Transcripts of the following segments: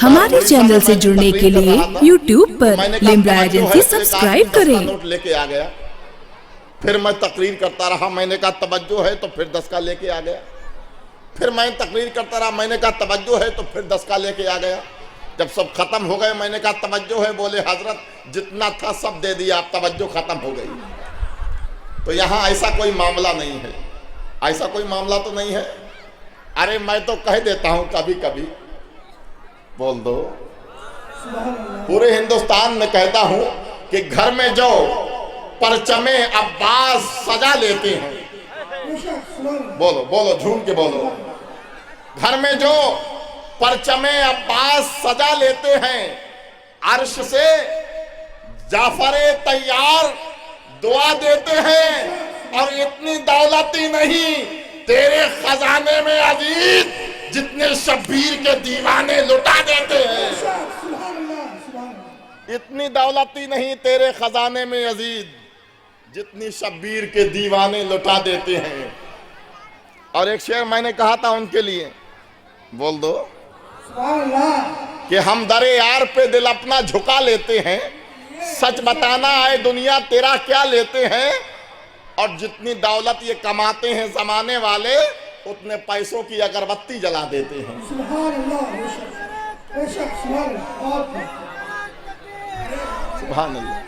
ہمارے چینل سے جڑنے کے لیے یوٹیوب پر لمبرا ایجنسی سبسکرائب کریں۔ نوٹ لے کے آ گیا، پھر میں تقریر کرتا رہا، میں نے کہا توجہ ہے تو پھر 10 کا لے کے آ گیا، پھر میں تقریر کرتا رہا، میں نے کہا توجہ ہے تو پھر 10 کا لے کے آ گیا۔ جب سب ختم ہو گئے میں نے کہا توجہ ہے، بولے حضرت جتنا تھا سب دے دیا، اب توجہ ختم ہو گئی۔ تو یہاں ایسا کوئی معاملہ نہیں ہے، ایسا کوئی معاملہ تو نہیں ہے۔ ارے میں تو کہہ دیتا ہوں کبھی کبھی، بول دو، پورے ہندوستان میں کہتا ہوں کہ گھر میں جو پرچم عباس سجا لیتے ہیں، بولو بولو جھوم کے بولو، گھر میں جو پرچم عباس سجا لیتے ہیں، عرش سے جعفر طیار دعا دیتے ہیں، اور اتنی دولتی نہیں تیرے خزانے میں عزیز جتنے شبیر کے دیوانے لٹا دیتے ہیں، اتنی دولتی نہیں تیرے خزانے میں عزیز جتنی شبیر کے دیوانے لٹا دیتے ہیں۔ اور ایک شعر میں نے کہا تھا ان کے لیے، بول دو، کہ ہم در یار پہ دل اپنا جھکا لیتے ہیں، سچ بتانا آئے دنیا تیرا کیا لیتے ہیں، اور جتنی دولت یہ کماتے ہیں زمانے والے اتنے پیسوں کی اگربتی جلا دیتے ہیں۔ سبحان اللہ،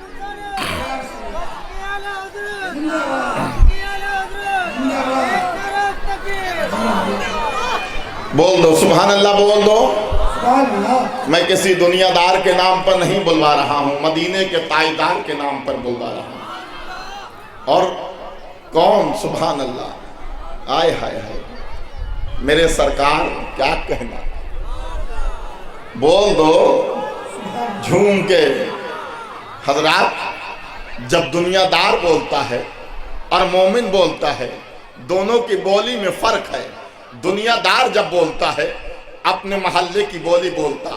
بول دو سبحان اللہ، بول دو۔ میں کسی دنیا دار کے نام پر نہیں بلوا رہا ہوں، مدینے کے تاجدار کے نام پر بلوا رہا ہوں۔ اور کون؟ سبحان اللہ، آئے ہائے ہائے میرے سرکار، کیا کہنا، بول دو جھوم کے۔ حضرات، جب دنیا دار بولتا ہے اور مومن بولتا ہے، دونوں کی بولی میں فرق ہے۔ دنیا دار جب بولتا ہے اپنے محلے کی بولی بولتا،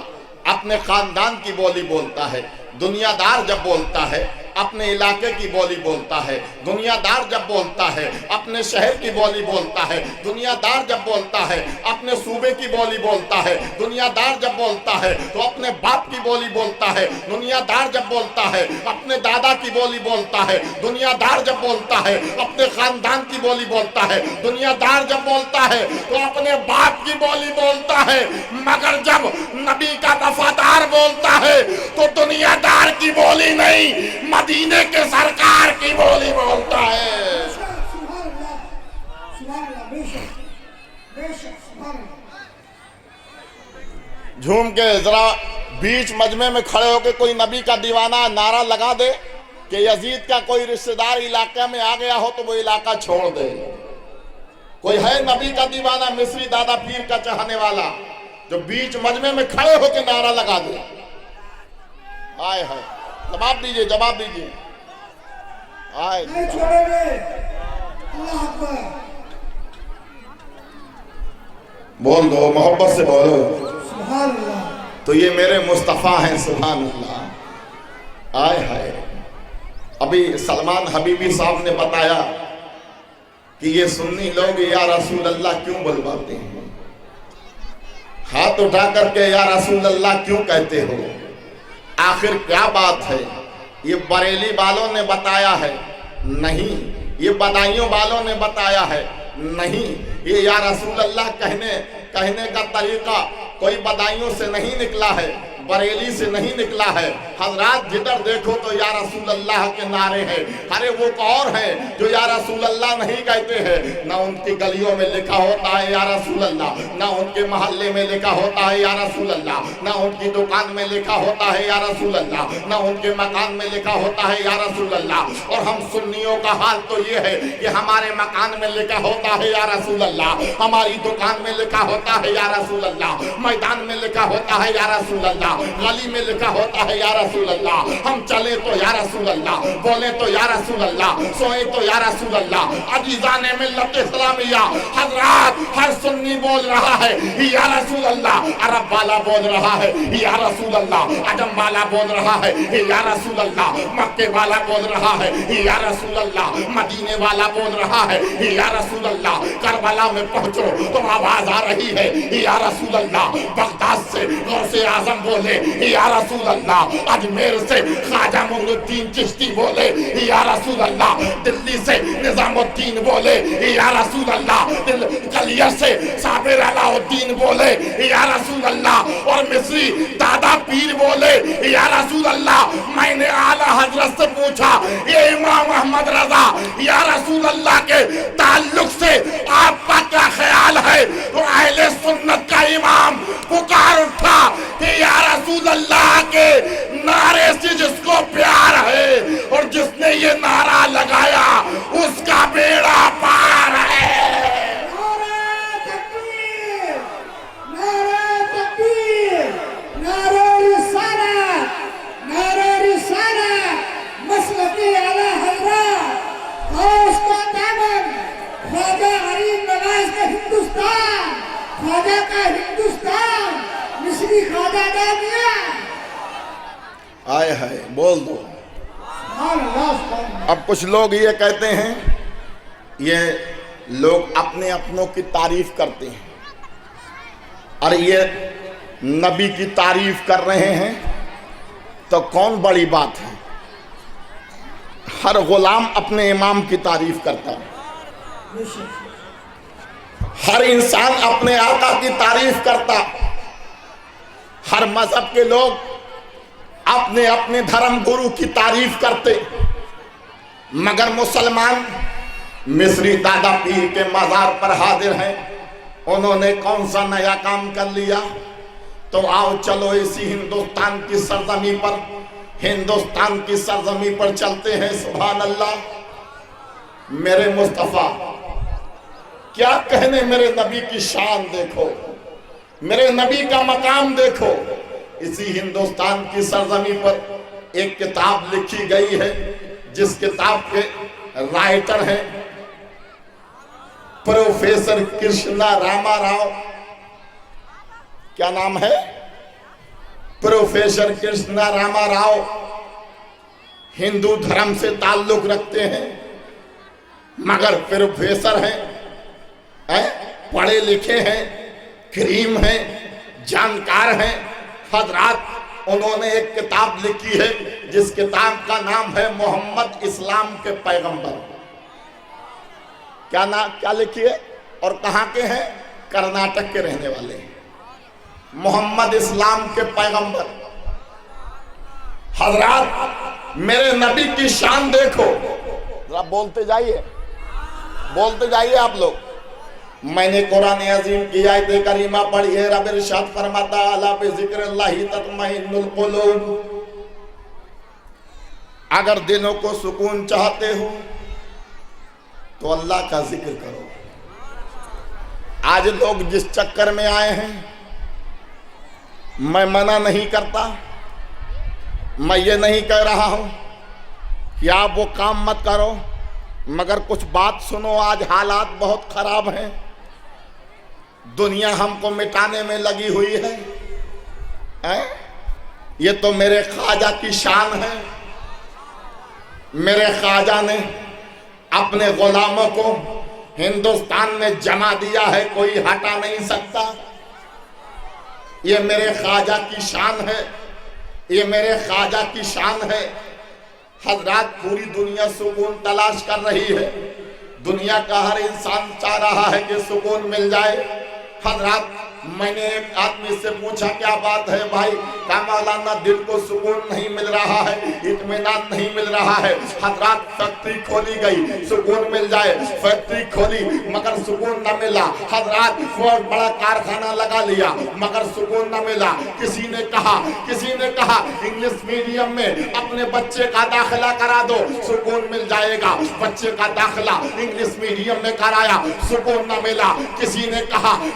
اپنے خاندان کی بولی بولتا ہے۔ دنیا دار جب بولتا ہے اپنے علاقے کی بولی بولتا ہے۔ دنیا دار جب بولتا ہے اپنے شہر کی بولی بولتا ہے۔ دنیا دار جب بولتا ہے اپنے صوبے کی بولی بولتا ہے۔ دنیا دار جب بولتا ہے تو اپنے باپ کی بولی بولتا ہے۔ دنیا دار جب بولتا ہے اپنے دادا کی بولی بولتا ہے۔ دنیا دار جب بولتا ہے اپنے خاندان کی بولی بولتا ہے۔ دنیا دار جب بولتا ہے تو اپنے باپ کی بولی بولتا ہے، مگر جب نبی کا وفادار بولتا ہے تو دنیا دار کی بولی نہیں، مدینے کے سرکار کی بولی بولتا ہے۔ جھوم کے ذرا بیچ مجمع میں کھڑے ہو کے کوئی نبی کا دیوانہ نعرہ لگا دے کہ یزید کا کوئی رشتہ دار علاقے میں آ گیا ہو تو وہ علاقہ چھوڑ دے۔ کوئی ہے نبی کا دیوانہ، مصری دادا پیر کا چاہنے والا، جو بیچ مجمع میں کھڑے ہو کے نعرہ لگا دے؟ آئے ہے، جواب دیجئے، جواب دیجئے، آئے بول دو، محبت سے بولو۔ تو یہ میرے مصطفیٰ ہیں، سبحان اللہ، آئے ہائے۔ ابھی سلمان حبیبی صاحب نے بتایا کہ یہ سنی لوگ یا رسول اللہ کیوں بلواتے ہیں، ہاتھ اٹھا کر کے یا رسول اللہ کیوں کہتے ہو، آخر کیا بات ہے؟ یہ بریلی والوں نے بتایا ہے؟ نہیں۔ یہ بدائیوں والوں نے بتایا ہے؟ نہیں۔ یہ یا رسول اللہ کہنے کا طریقہ کوئی بدائیوں سے نہیں نکلا ہے، بریلی سے نہیں نکلا ہے۔ حضرات جدھر دیکھو تو یا رسول اللہ کے نعرے ہیں۔ ارے وہ اور ہیں جو یا رسول اللہ نہیں کہتے ہیں، نہ ان کی گلیوں میں لکھا ہوتا ہے یا رسول اللہ، نہ ان کے محلے میں لکھا ہوتا ہے یا رسول اللہ، نہ ان کی دکان میں لکھا ہوتا ہے یا رسول اللہ، نہ ان کے مکان میں لکھا ہوتا ہے یا رسول اللہ۔ اور ہم سنیوں کا حال تو یہ ہے کہ ہمارے مکان میں لکھا ہوتا ہے یا رسول اللہ، ہماری دکان میں لکھا ہوتا ہے یا رسول اللہ، میدان میں لکھا ہوتا ہے یا رسول اللہ، اللہ، گلی میں لکھا ہوتا ہے یا رسول اللہ، ہم چلیں تو یا رسول اللہ، بولیں تو یا رسول اللہ، سوئیں تو یا رسول اللہ۔ عزیزان ملت اسلامیہ، حضرات ہر سنی بول رہا ہے یا رسول اللہ، عرب والا بول رہا ہے یا رسول اللہ، عجم والا بول رہا ہے یا رسول اللہ، مکے والا بول رہا ہے یا رسول اللہ، مدینے والا بول رہا ہے یا رسول اللہ، کربلا میں پہنچو تو آواز آ رہی ہے یا رسول اللہ، بغداد سے غوث اعظم بولے یا رسول اللہ، اجمیر سے خواجہ معین الدین چشتی بولے یا رسول اللہ، دلی سے نظام الدین بولے یا رسول اللہ، کلیہ سے صابر علاء الدین بولے یا رسول اللہ، اور مصری دادا پیر بولے یا رسول اللہ۔ میں نے اعلیٰ حضرت سے پوچھا یہ امام احمد رضا یا رسول اللہ کے تعلق سے آپ کا کیا خیال ہے؟ تو اہل سنت کا امام پکار اٹھا کہ یا رسول اللہ کے نعرے سے جس کو پیار ہے اور جس نے یہ نعرہ لگایا اس کا بیڑا پار ہے۔ نعرہ تکبیر، نعرہ تکبیر، نعرہ رسالت، نعرہ رسالت، مسلک اعلیٰ حضرت، غوث کا دامن، خواجہ غریب نواز کا ہندوستان، خواجہ کا ہندوستان، مصری خواجہ دامیا۔ آئے ہے بول دو۔ اب کچھ لوگ یہ کہتے ہیں، یہ لوگ اپنے اپنوں کی تعریف کرتے ہیں اور یہ نبی کی تعریف کر رہے ہیں تو کون بڑی بات ہے؟ ہر غلام اپنے امام کی تعریف کرتا ہے، ہر انسان اپنے آقا کی تعریف کرتا، ہر مذہب کے لوگ اپنے اپنے دھرم گرو کی تعریف کرتے، مگر مسلمان مصری دادا پیر کے مزار پر حاضر ہیں، انہوں نے کون سا نیا کام کر لیا؟ تو آؤ چلو اسی ہندوستان کی سرزمین پر، ہندوستان کی سرزمین پر چلتے ہیں۔ سبحان اللہ، میرے مصطفیٰ کیا کہنے، میرے نبی کی شان دیکھو، میرے نبی کا مقام دیکھو۔ اسی ہندوستان کی سرزمین پر ایک کتاب لکھی گئی ہے جس کتاب کے رائٹر ہیں پروفیسر کرشنا راما راؤ۔ کیا نام ہے؟ پروفیسر کرشنا راما راؤ، ہندو دھرم سے تعلق رکھتے ہیں مگر پروفیسر ہیں، پڑھے لکھے ہیں، کریم ہیں، جانکار ہیں۔ حضرات انہوں نے ایک کتاب لکھی ہے جس کتاب کا نام ہے محمد اسلام کے پیغمبر۔ کیا لکھی ہے اور کہاں کے ہیں؟ کرناٹک کے رہنے والے ہیں۔ محمد اسلام کے پیغمبر۔ حضرات میرے نبی کی شان دیکھو، ذرا بولتے جائیے آپ لوگ۔ میں نے قرآن عظیم کی آیت کریمہ پڑھی ہے، رب ارشاد فرماتا الا بذکر اللہ تطمئن القلوب۔ اگر دلوں کو سکون چاہتے ہو تو اللہ کا ذکر کرو۔ آج لوگ جس چکر میں آئے ہیں، میں منع نہیں کرتا، میں یہ نہیں کہہ رہا ہوں کہ آپ وہ کام مت کرو، مگر کچھ بات سنو۔ آج حالات بہت خراب ہیں، دنیا ہم کو مٹانے میں لگی ہوئی ہے۔ یہ تو میرے خواجہ کی شان ہے، میرے خواجہ نے اپنے غلاموں کو ہندوستان میں جما دیا ہے، کوئی ہٹا نہیں سکتا۔ یہ میرے خواجہ کی شان ہے، یہ میرے خواجہ کی شان ہے۔ حضرات پوری دنیا سکون تلاش کر رہی ہے، دنیا کا ہر انسان چاہ رہا ہے کہ سکون مل جائے۔ حضرات میں نے ایک آدمی سے پوچھا کیا بات ہے بھائی؟ کہا مولانا دل کو سکون نہیں مل رہا ہے، اطمینان نہیں مل رہا ہے۔ حضرات فیکٹری کھولی گئی سکون مل جائے، فیکٹری کھولی مگر سکون نہ ملا۔ حضرات بہت بڑا کارخانہ لگا لیا مگر سکون نہ ملا۔ کسی نے کہا انگلش میڈیم میں اپنے بچے کا داخلہ کرا دو، سکون مل جائے گا۔ بچے کا داخلہ انگلش میڈیم میں کرایا، سکون نہ ملا۔ کسی نے کہا